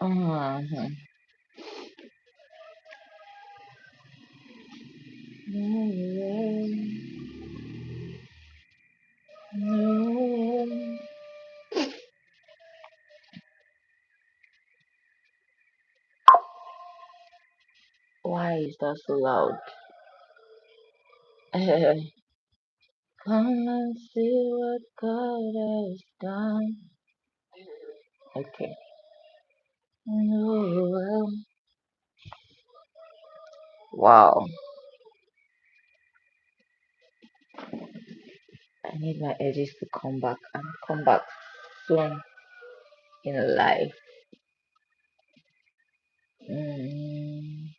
Mhm. Why is that so loud? Come and see what God has done. Okay. Wow. I need my edges to come back and come back soon in life. Mm.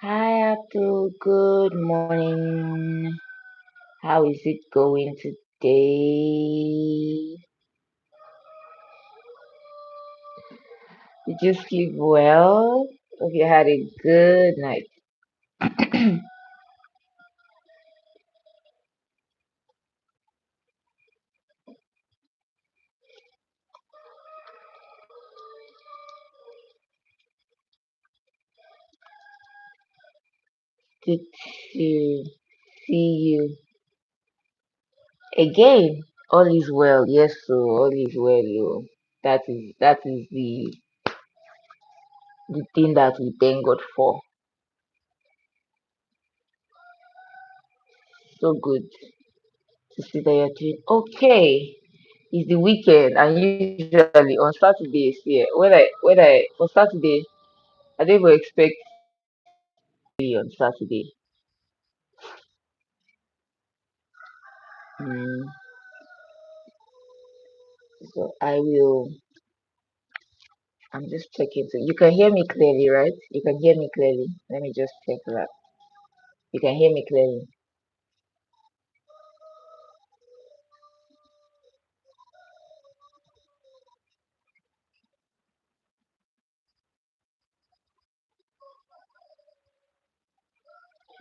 Hi Abdul, good morning. How is it going today? Did you sleep well? Hope you had a good night. Good to see you again. All is well, yes, so all is well. Oh. That is the thing that we thank God for. So good to see that you're doing okay. It's the weekend, and usually on Saturdays, yeah. When I for Saturday, I don't even expect on Saturday. Mm, so I will. I'm just checking. So you can hear me clearly, right? You can hear me clearly. Let me just check that. You can hear me clearly.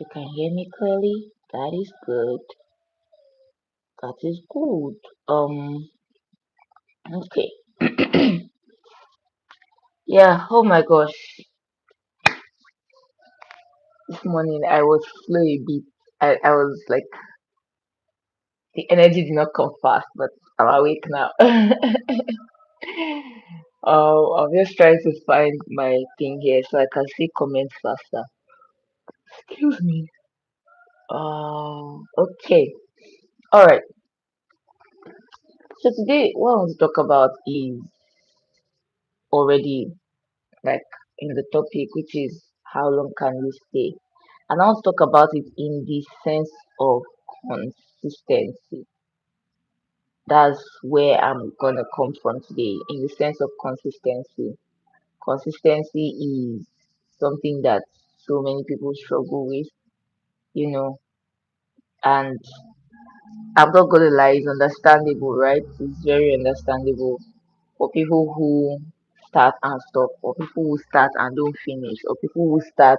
You can hear me clearly. That is good. That is good. Okay. Yeah. Oh my gosh. This morning I was slow a bit. I was like the energy did not come fast, but I'm awake now. I'm just trying to find my thing here so I can see comments faster. Excuse me. Okay. All right. So today, what I want to talk about is already like in the topic, which is how long can you stay? And I want to talk about it in the sense of consistency. That's where I'm gonna come from today, in the sense of consistency. Consistency is something that so many people struggle with, you know, and I'm not gonna lie, it's understandable, right? It's very understandable for people who start and stop, or people who start and don't finish, or people who start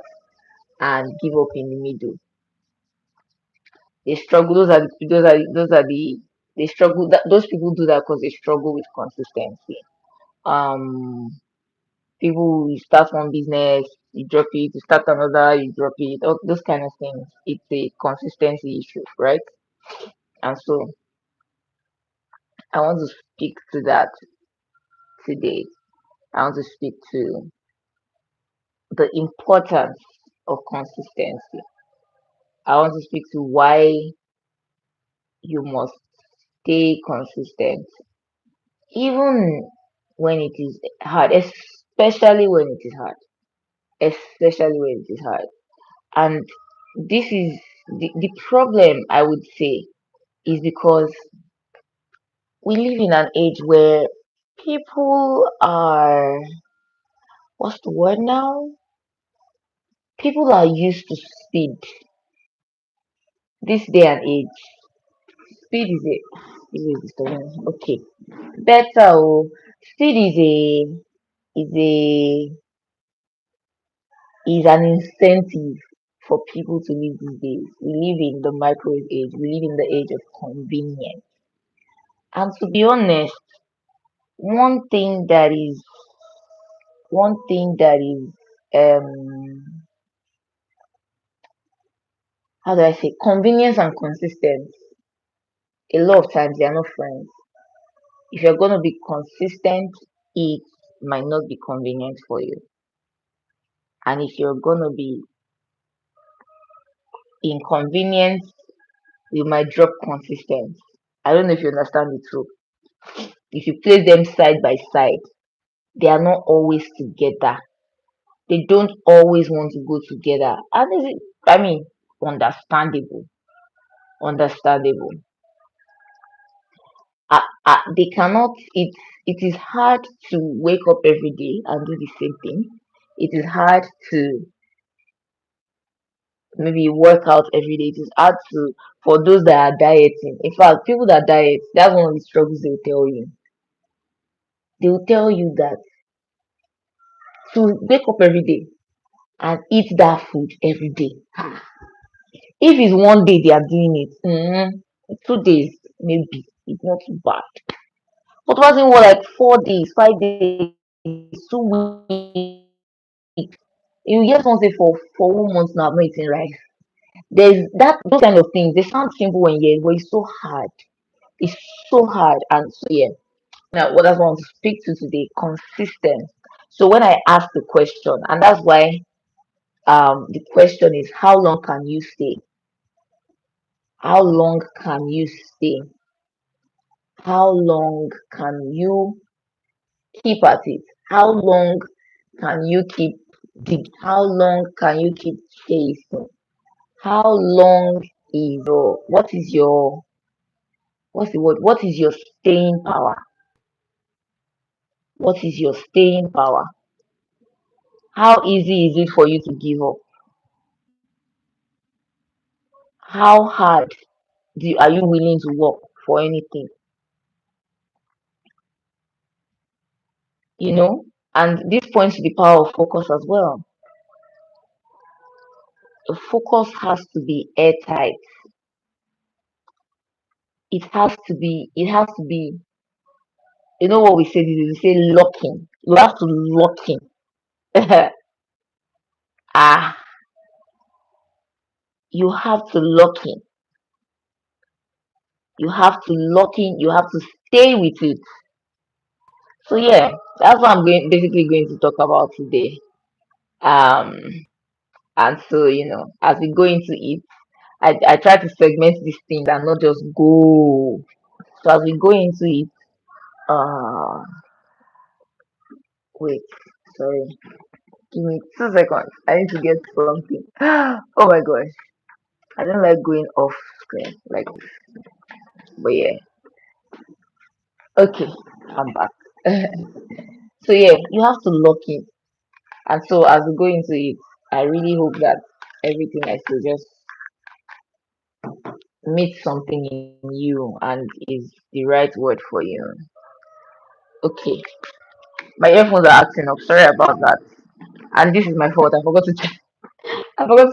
and give up in the middle. They struggle. Those are the they struggle. Those people do that because they struggle with consistency. Um, People you start one business, you drop it, you start another, you drop it. All those kind of things. It's a consistency issue, right? And so I want to speak to that today. I want to speak to the importance of consistency. I want to speak to why you must stay consistent, even when it is hard, especially when it is hard, especially when it is hard. And this is the problem, I would say, is because we live in an age where people are, what's the word now? People are used to speed. This day and age, speed is it? Is it disturbing? Okay, better. Oh. Speed is a is an incentive for people to live these days. We live in the microwave age. We live in the age of convenience. And to be honest, one thing that is one thing that is how do I say, convenience and consistency. A lot of times they are not friends. If you're gonna be consistent, it might not be convenient for you. And if you're gonna be inconvenienced, you might drop consistency. I don't know if you understand the truth. If you place them side by side, they are not always together. They don't always want to go together. And is it, I mean, understandable. Understandable. They cannot, it is hard to wake up every day and do the same thing. It is hard to maybe work out every day. It is hard to, for those that are dieting. In fact, people that diet, that's one of the struggles they will tell you. They will tell you that to wake up every day and eat that food every day. If it's one day they are doing it, 2 days maybe it's not too bad. But was in what, like 4 days, 5 days, 2 weeks? You get one say for 1 month now, I'm not eating rice. There's that those kind of things. They sound simple when you but it's so hard. It's so hard. And so yeah. Now what I want to speak to today, consistent. So when I ask the question, and that's why the question is how long can you stay? How long can you stay? How long can you keep at it? How long can you keep dig? How long can you keep chasing? How long is your what's the word? What is your staying power? What is your staying power? How easy is it for you to give up? How hard are you willing to work for anything? You know? And this points to the power of focus as well. The focus has to be airtight. It has to be, you know what we say this is, we say locking. You have to lock in. ah, you have to lock in. You have to lock in. You have to stay with it. So yeah, that's what I'm basically going to talk about today. Um, and so as we go into it, I try to segment these things and not just go. So as we go into it, uh, wait, sorry, give me 2 seconds. I need to get something. Oh my gosh, I don't like going off screen like this. But yeah, okay, I'm back. So yeah, you have to lock in. And so as we go into it, I really hope that everything I suggest meets something in you and is the right word for you. Okay, my earphones are acting up. Sorry about that. And this is my fault. I forgot to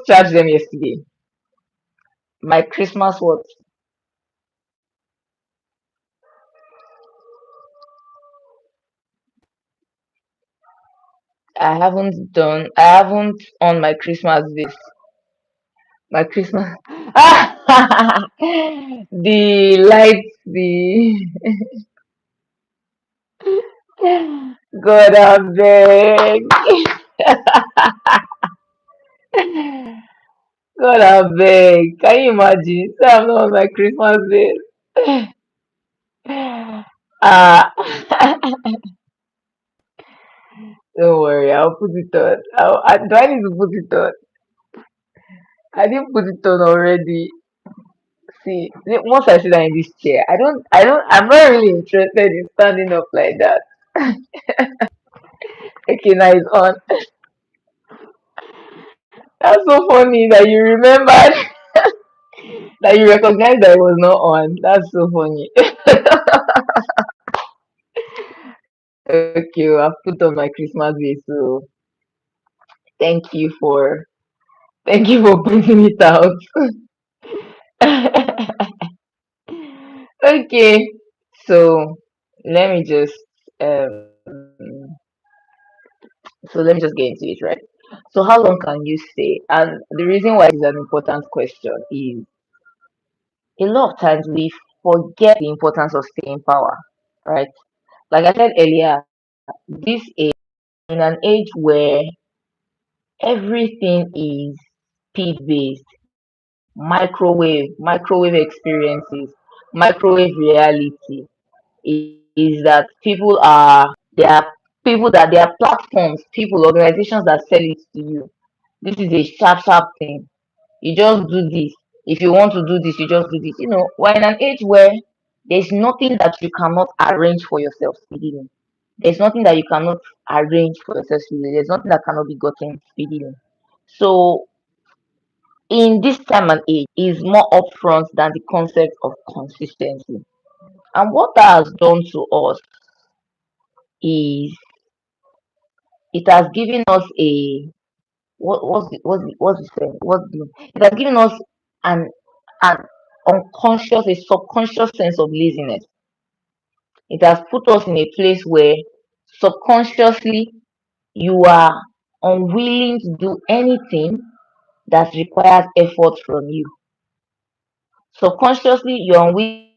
charge them yesterday. My Christmas what? I haven't on my Christmas this. My Christmas. The lights, the God I beg. God I beg. Can you imagine? Say I'm not on my Christmas day. Ah, don't worry, I'll put it on. Do I need to put it on? I didn't put it on already. See, once I sit down in this chair, I'm not really interested in standing up like that. Okay, now it's on. That's so funny that you remembered, that you recognized that it was not on. That's so funny. Okay, well, I've put on my Christmas vase, so thank you for thank you for putting it out. Okay, so let me just um so let me just get into it, right? So how long can you stay? And the reason why it's an important question is a lot of times we forget the importance of staying power, right? Like I said earlier, this age, in an age where everything is speed based, microwave experiences, microwave reality, is that people are there are people that there are platforms, people, organizations that sell it to you. This is a sharp thing. You just do this. If you want to do this, you just do this. We're in an age where there's nothing that you cannot arrange for yourself speedily. There's nothing that you cannot arrange for yourself speedily. There's nothing that cannot be gotten speedily. So in this time and age is more upfront than the concept of consistency. And what that has done to us is it has given us a what's the saying? It has given us an an unconscious, a subconscious sense of laziness. It has put us in a place where subconsciously you are unwilling to do anything that requires effort from you. Subconsciously, you're unwilling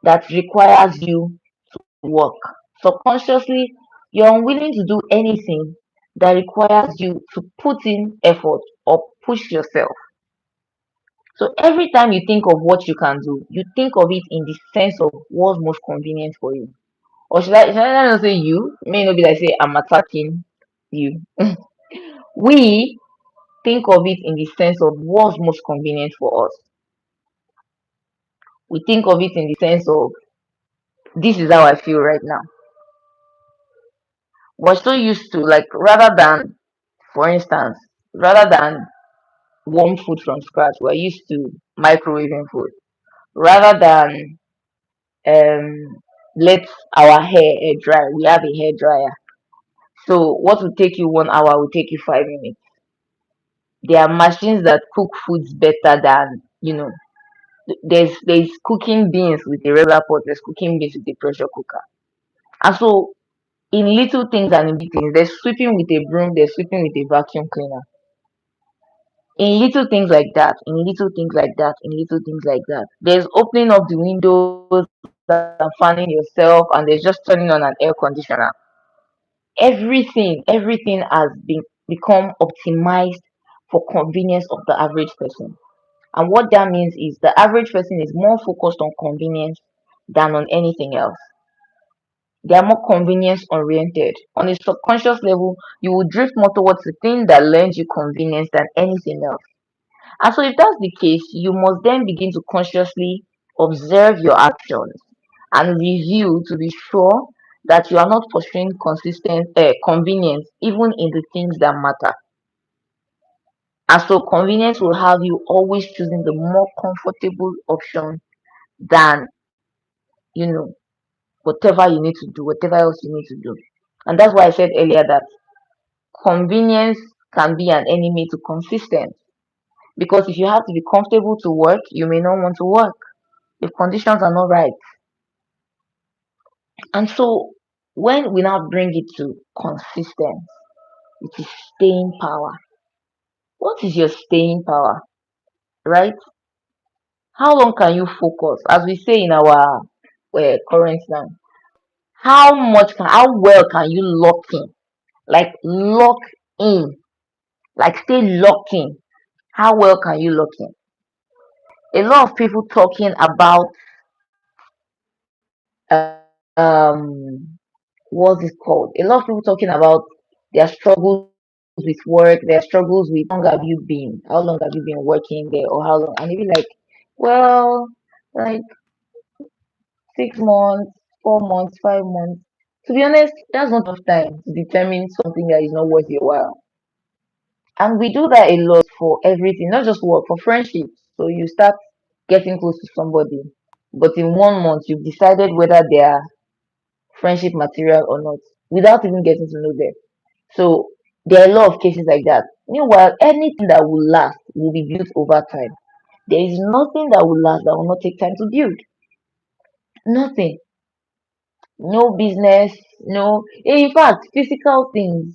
that requires you to work. Subconsciously, you're unwilling to do anything that requires you to put in effort or push yourself. So every time you think of what you can do, you think of it in the sense of what's most convenient for you. Or should I not say you? It may not be like say I'm attacking you. We think of it in the sense of what's most convenient for us. We think of it in the sense of this is how I feel right now. We're so used to like rather than, for instance, rather than warm food from scratch, we're used to microwaving food. Rather than let our hair air dry, we have a hair dryer. So what will take you 1 hour will take you 5 minutes. There are machines that cook foods better than there's cooking beans with a regular pot, there's cooking beans with a pressure cooker. And so in little things and in big things, there's sweeping with a broom, there's sweeping with a vacuum cleaner. In little things like that, in little things like that, in little things like that. There's opening up the windows and fanning yourself, and there's just turning on an air conditioner. Everything has become optimized for convenience of the average person. And what that means is the average person is more focused on convenience than on anything else. They are more convenience oriented. On a subconscious level, you will drift more towards the thing that lends you convenience than anything else. And so, if that's the case, you must then begin to consciously observe your actions and review to be sure that you are not pursuing consistent convenience even in the things that matter. And so, convenience will have you always choosing the more comfortable option than you know whatever you need to do, whatever else you need to do. And that's why I said earlier that convenience can be an enemy to consistency. Because if you have to be comfortable to work, you may not want to work if conditions are not right. And so when we now bring it to consistency, it is staying power. What is your staying power? Right? How long can you focus? As we say in our current now, how well can you lock in? Like lock in, like stay locked in. How well can you lock in? A lot of people talking about what's it called? A lot of people talking about their struggles with work, their struggles with how long have you been working there, or how long? And you be like, well, like 6 months, 4 months, 5 months. To be honest, that's not enough time to determine something that is not worth your while. And we do that a lot for everything, not just work, for friendships. So you start getting close to somebody, but in 1 month you've decided whether they are friendship material or not, without even getting to know them. So there are a lot of cases like that. Meanwhile, anything that will last will be built over time. There is nothing that will last that will not take time to build. Nothing. No business, no, in fact, physical things,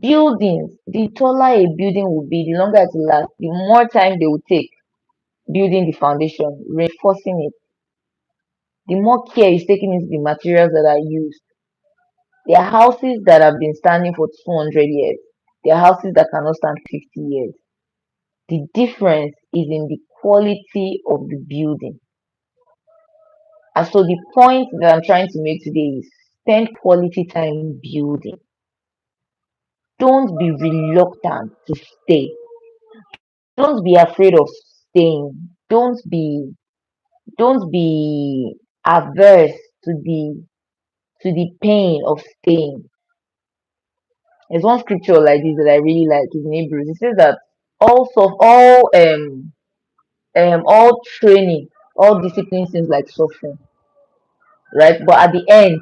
buildings. The taller a building will be, the longer it will last, the more time they will take building the foundation, reinforcing it, the more care is taken into the materials that are used. There are houses that have been standing for 200 years. There are houses that cannot stand 50 years. The difference is in the quality of the building. And so the point that I'm trying to make today is spend quality time building. Don't be reluctant to stay. Don't be afraid of staying. Don't be averse to the pain of staying. There's one scripture like this that I really like. It's in Hebrews. It says that all training, all discipline seems like suffering, right? But at the end,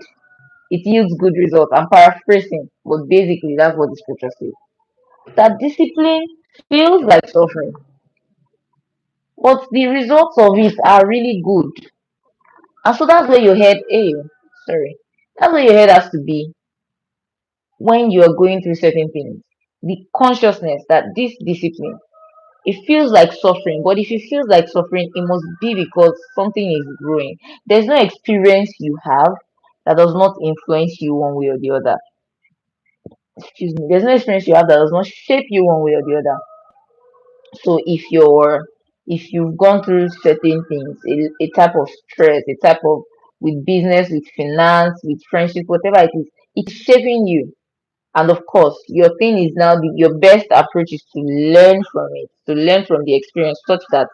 it yields good results. I'm paraphrasing, but basically that's what the scripture says. That discipline feels like suffering, but the results of it are really good. And so that's where your head, sorry, that's where your head has to be when you are going through certain things. The consciousness that this discipline, it feels like suffering, but if it feels like suffering, it must be because something is growing. There's no experience you have that does not influence you one way or the other. Excuse me. There's no experience you have that does not shape you one way or the other. So if you've gone through certain things, a type of stress, a type of, with business, with finance, with friendship, whatever it is, it's shaping you. And of course, your thing is now, your best approach is to learn from it, to learn from the experience, such that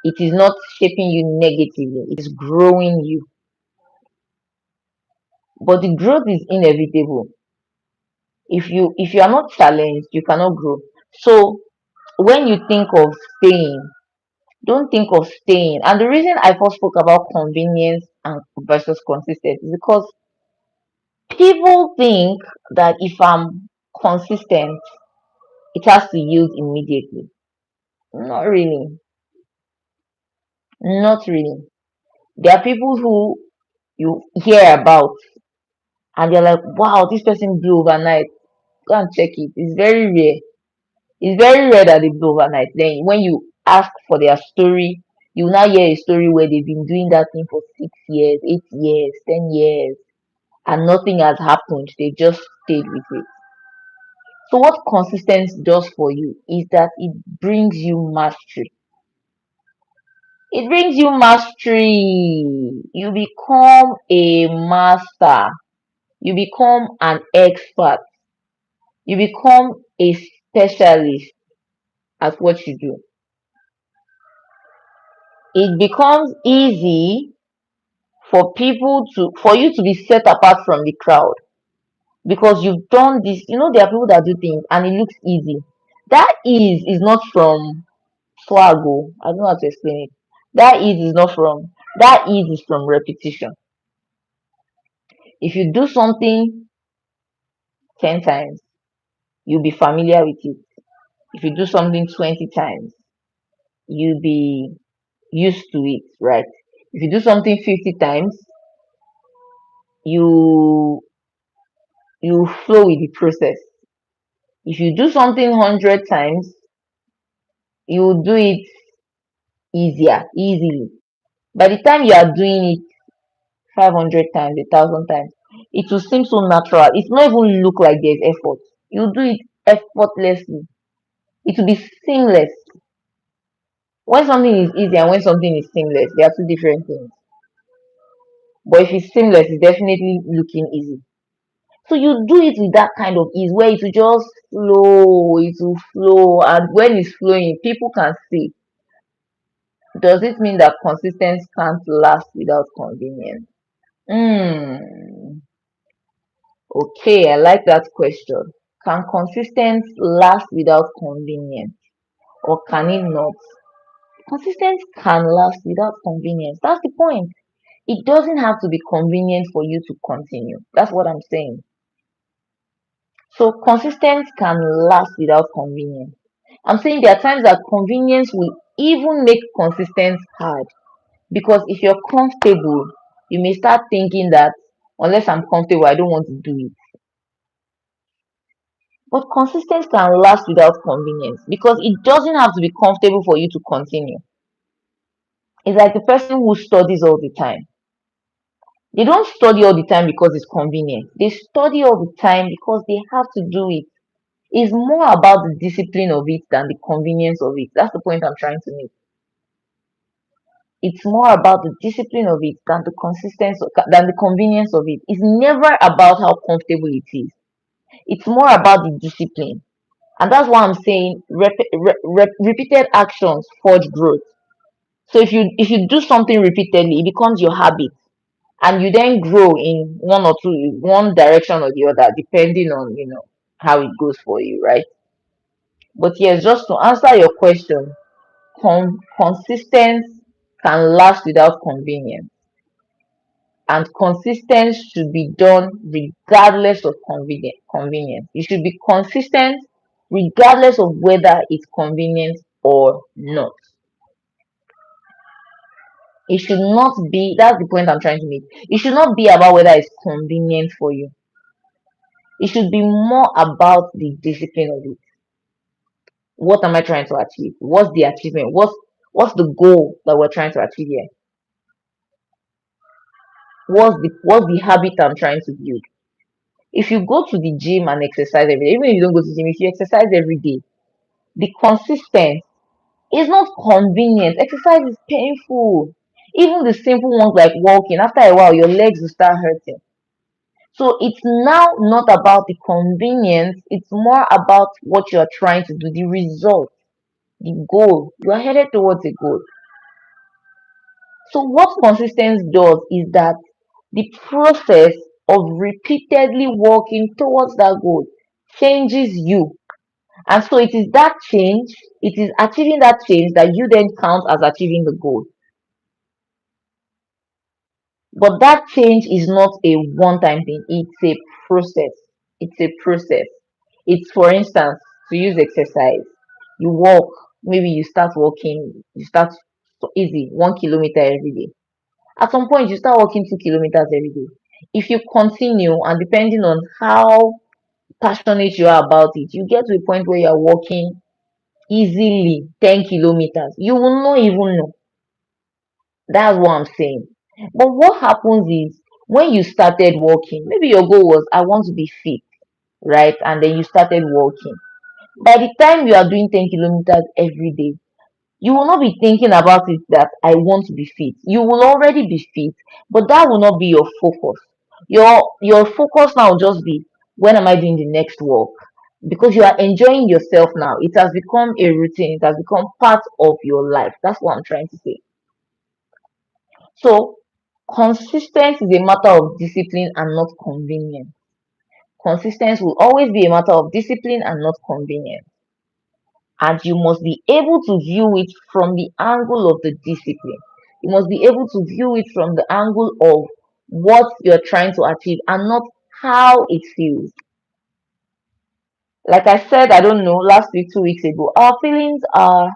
it is not shaping you negatively, it is growing you. But the growth is inevitable. If you are not challenged, you cannot grow. So when you think of staying, don't think of staying. And the reason I first spoke about convenience and versus consistency is because people think that if I'm consistent, it has to yield immediately. Not really. Not really. There are people who you hear about and they're like, wow, this person blew overnight. Go and check it. It's very rare. It's very rare that they blow overnight. Then when you ask for their story, you will now hear a story where they've been doing that thing for 6 years, 8 years, 10 years, and nothing has happened. They just stayed with it. So what consistency does for you is that it brings you mastery. It brings you mastery. You become a master. You become an expert. You become a specialist at what you do. It becomes easy for you to be set apart from the crowd because you've done this. There are people that do things and it looks easy. That is not from swaggle. I don't know how to explain it. That is repetition. If you do something 10 times, you'll be familiar with it. If you do something 20 times, you'll be used to it, right? If you do something 50 times, you you flow with the process. If you do something 100 times, you do it easily. By the time you are doing it 500 times, 1,000 times, it will seem so natural. It will not even look like there's effort. You do it effortlessly. It will be seamless. When something is easy and when something is seamless, they are two different things. But if it's seamless, it's definitely looking easy. So you do it with that kind of ease where it will just flow, it will flow, and when it's flowing, people can see. Does it mean that consistency can't last without convenience? Hmm. Okay, I like that question. Can consistency last without convenience, or can it not? Consistency can last without convenience. That's the point. It doesn't have to be convenient for you to continue. That's what I'm saying. So consistency can last without convenience. I'm saying there are times that convenience will even make consistency hard. Because if you're comfortable, you may start thinking that unless I'm comfortable, I don't want to do it. But consistency can last without convenience because it doesn't have to be comfortable for you to continue. It's like the person who studies all the time. They don't study all the time because it's convenient. They study all the time because they have to do it. It's more about the discipline of it than the convenience of it. That's the point I'm trying to make. It's more about the discipline of it than the consistency than the convenience of it. It's never about how comfortable it is. It's more about the discipline. And that's why I'm saying repeated actions forge growth. So if you do something repeatedly, it becomes your habit, and you then grow in one direction or the other, depending on how it goes for you, right? But yes, just to answer your question, consistence can last without convenience, and consistence should be done regardless of convenience. You should be consistent regardless of whether it's convenient or not. It should not be, that's the point I'm trying to make. It should not be about whether it's convenient for you. It should be more about the discipline of it. What am I trying to achieve? What's the achievement? What's the goal that we're trying to achieve here? What's the habit I'm trying to build? If you go to the gym and exercise every day, even if you don't go to the gym, if you exercise every day, the consistent is not convenient. Exercise is painful. Even the simple ones like walking, after a while, your legs will start hurting. So it's now not about the convenience, it's more about what you're trying to do, the result, the goal. You're headed towards a goal. So what consistency does is that the process of repeatedly working towards that goal changes you. And so it is that change, it is achieving that change that you then count as achieving the goal. But that change is not a one time thing, it's a process. It's a process. It's, for instance, to use exercise, you walk, maybe you start walking, you start so easy, 1 kilometer every day. At some point, you start walking 2 kilometers every day. If you continue, and depending on how passionate you are about it, you get to a point where you're walking easily 10 kilometers. You will not even know. That's what I'm saying. But what happens is when you started walking, maybe your goal was, I want to be fit, right? And then you started walking. By the time you are doing 10 kilometers every day, you will not be thinking about it that I want to be fit. You will already be fit, but that will not be your focus. Your focus now will just be, when am I doing the next walk? Because you are enjoying yourself now. It has become a routine, it has become part of your life. That's what I'm trying to say. So consistency is a matter of discipline and not convenience. Consistency will always be a matter of discipline and not convenience. And you must be able to view it from the angle of the discipline. You must be able to view it from the angle of what you're trying to achieve and not how it feels. Like I said, I don't know, last week, 2 weeks ago, our feelings are,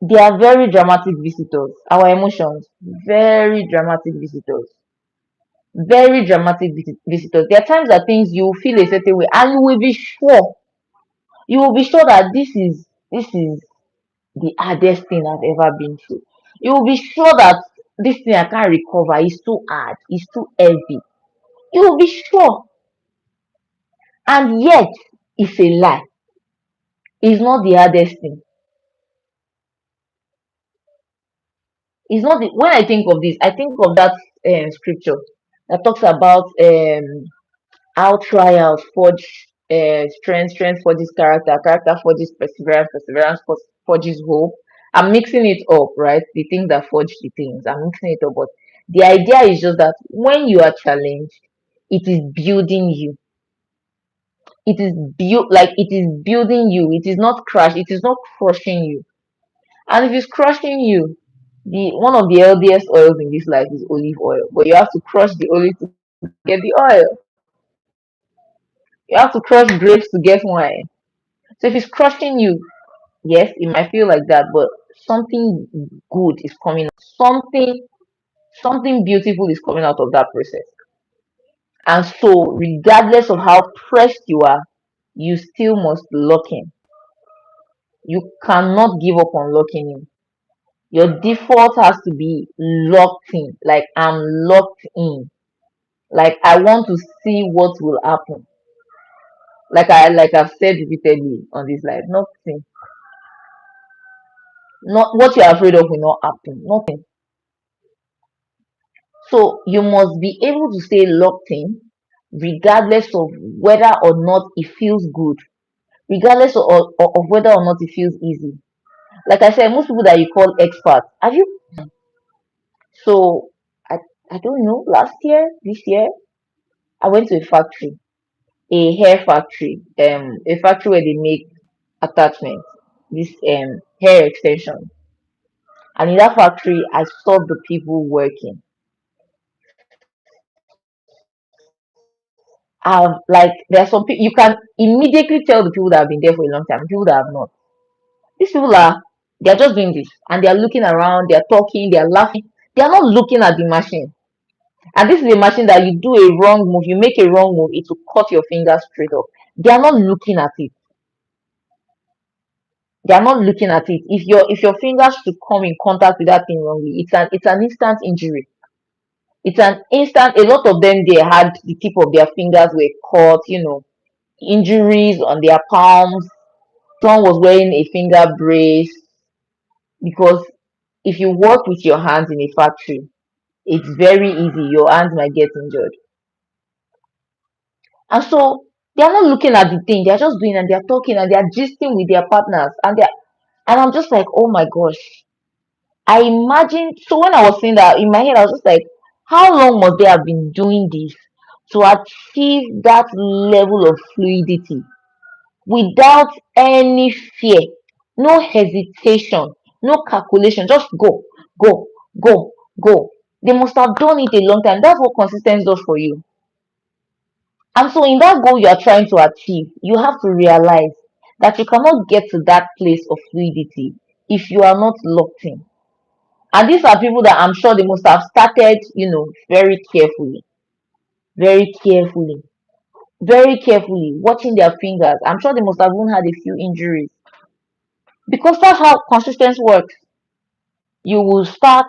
they are very dramatic visitors. Our emotions, very dramatic visitors. Very dramatic visitors. There are times that things you feel a certain way and you will be sure that this is the hardest thing I've ever been through. You will be sure that this thing I can't recover is too hard, it's too heavy. You will be sure, and yet it's a lie. It's not the hardest thing. It's not the, when I think of this, I think of that scripture that talks about how trials forge strength forges character forges perseverance forges hope. I'm mixing it up, right? The things that forge the things, I'm mixing it up, but the idea is just that when you are challenged, it is building you. It is built, like it is building you. It is not crushing you. And if it's crushing you, The one of the healthiest oils in this life is olive oil, but you have to crush the olive to get the oil. You have to crush grapes to get wine. So if it's crushing you, yes, it might feel like that, but something good is coming out. Something beautiful is coming out of that process. And so, regardless of how pressed you are, you still must lock in. You cannot give up on locking in. Your default has to be locked in. Like I'm locked in. Like I want to see what will happen. Like I've said repeatedly on this live, nothing, not what you're afraid of will not happen. Nothing. So you must be able to stay locked in, regardless of whether or not it feels good, regardless of whether or not it feels easy. Like I said, most people that you call experts, have you? So I I don't know. Last year, this year, I went to a factory, a hair factory, a factory where they make attachments, this hair extension. And in that factory, I saw the people working. Like there are some people you can immediately tell the people that have been there for a long time, and people that have not. These people they're just doing this and they're looking around, they're talking, they're laughing, they're not looking at the machine. And this is a machine that you do a wrong move, you make a wrong move, it will cut your finger straight off. They are not looking at it. They are not looking at it. If your fingers should come in contact with that thing wrongly, it's an instant injury. It's an instant. A lot of them they had the tip of their fingers were cut, injuries on their palms. Someone was wearing a finger brace because if you work with your hands in a factory, it's very easy. Your hands might get injured. And so they are not looking at the thing, they're just doing and they're talking and they're gisting with their partners and I'm just like, oh my gosh. I imagine so when I was saying that in my head, I was just like, how long must they have been doing this to achieve that level of fluidity without any fear, no hesitation, no calculation, just go, go, go, go. They must have done it a long time. That's what consistency does for you. And so, in that goal you are trying to achieve, you have to realize that you cannot get to that place of fluidity if you are not locked in. And these are people that I'm sure they must have started, very carefully, very carefully, very carefully, watching their fingers. I'm sure they must have even had a few injuries because that's how consistency works. You will start,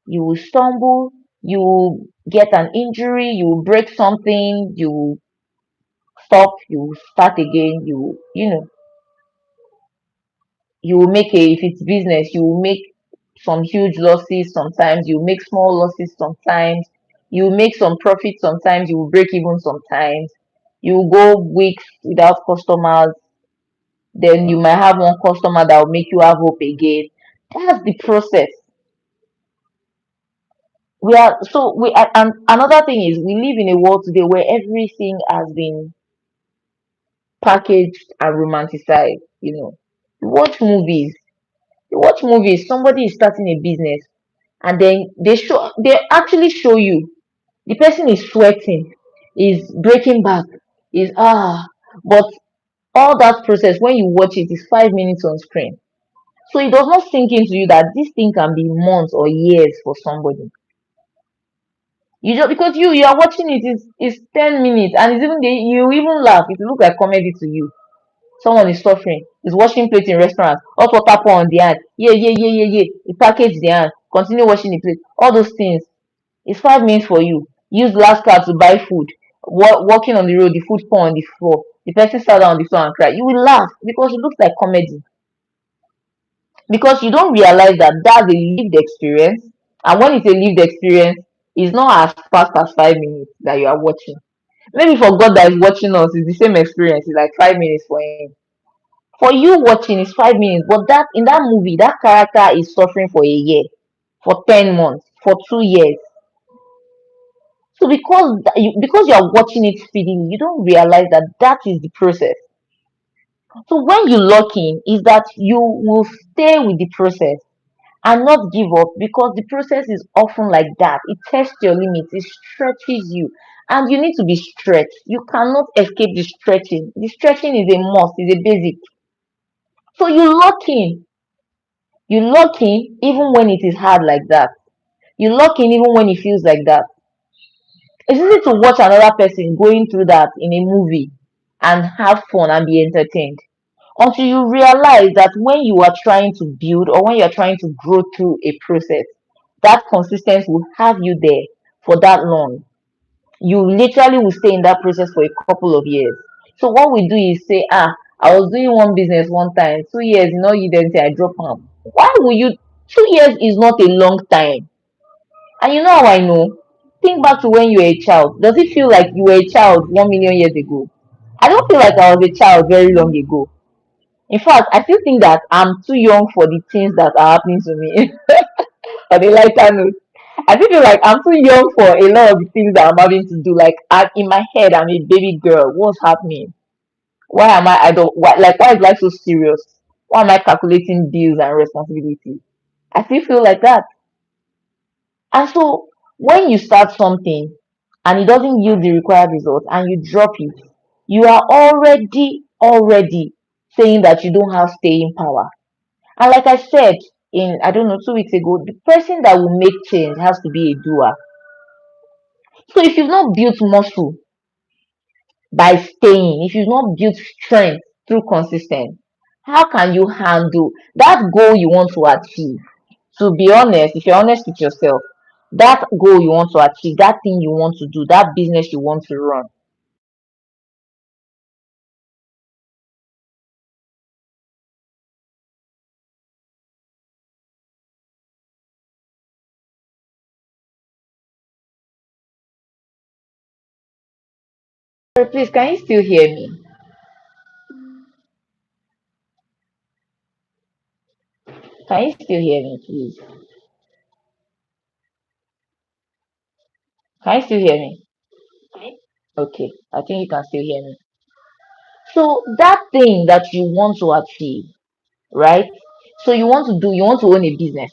you will stumble, you will get an injury, you will break something, you will stop, you will start again, you will make if it's business, you will make some huge losses sometimes, you make small losses sometimes, you make some profit sometimes, you will break even sometimes, you will go weeks without customers, then you might have one customer that will make you have hope again. That's the process. And another thing is we live in a world today where everything has been packaged and romanticized. You watch movies, somebody is starting a business and then they actually show you the person is sweating, is breaking back, is but all that process when you watch it is 5 minutes on screen. So it does not sink into you that this thing can be months or years for somebody. You just because you are watching it is 10 minutes and it's even you even laugh. It look like comedy to you. Someone is suffering, is washing plates in restaurants, hot water pour on the hand. Yeah, yeah, yeah, yeah, yeah. You package the hand, continue washing the plate. All those things. It's 5 minutes for you. Use last card to buy food. Walking on the road, the food pour on the floor. The person sat down on the floor and cried. You will laugh because it looks like comedy. Because you don't realize that that's a lived experience. And when it's a lived experience, it's not as fast as 5 minutes that you are watching. Maybe for God that is watching us, it's the same experience. It's like 5 minutes for him. For you watching is 5 minutes, but that in that movie, that character is suffering for a year, for 10 months, for 2 years. So because you are watching it speedily, you don't realize that that is the process. So when you lock in, is that you will stay with the process, and not give up, because the process is often like that. It tests your limits, it stretches you, and you need to be stretched. You cannot escape the stretching. The stretching is a must, is a basic. So you lock in even when it is hard like that. You lock in even when it feels like that. It's easy to watch another person going through that in a movie and have fun and be entertained, until you realize that when you are trying to build or when you're trying to grow through a process, that consistency will have you there for that long. You literally will stay in that process for a couple of years. So what we do is say, I was doing one business one time, 2 years, you then say I drop them. Why will you? 2 years is not a long time. And you know how I know? Think back to when you were a child. Does it feel like you were a child 1 million years ago? I don't feel like I was a child very long ago. In fact, I still think that I'm too young for the things that are happening to me. On a lighter note, I still feel like I'm too young for a lot of the things that I'm having to do. Like in my head, I'm a baby girl. What's happening? Why am I? I don't. Why is life so serious? Why am I calculating bills and responsibilities? I still feel like that. And so when you start something and it doesn't yield the required result and you drop it, you are already saying that you don't have staying power. And like I said in, I don't know, 2 weeks ago, the person that will make change has to be a doer. So if you've not built muscle by staying, if you've not built strength through consistency, how can you handle that goal you want to achieve? To be honest, if you're honest with yourself, that goal you want to achieve, that thing you want to do, that business you want to run. Sorry, please, can you still hear me? Can you still hear me, please? Can you still hear me? Okay, I think you can still hear me. So that thing that you want to achieve, right? So you want to own a business.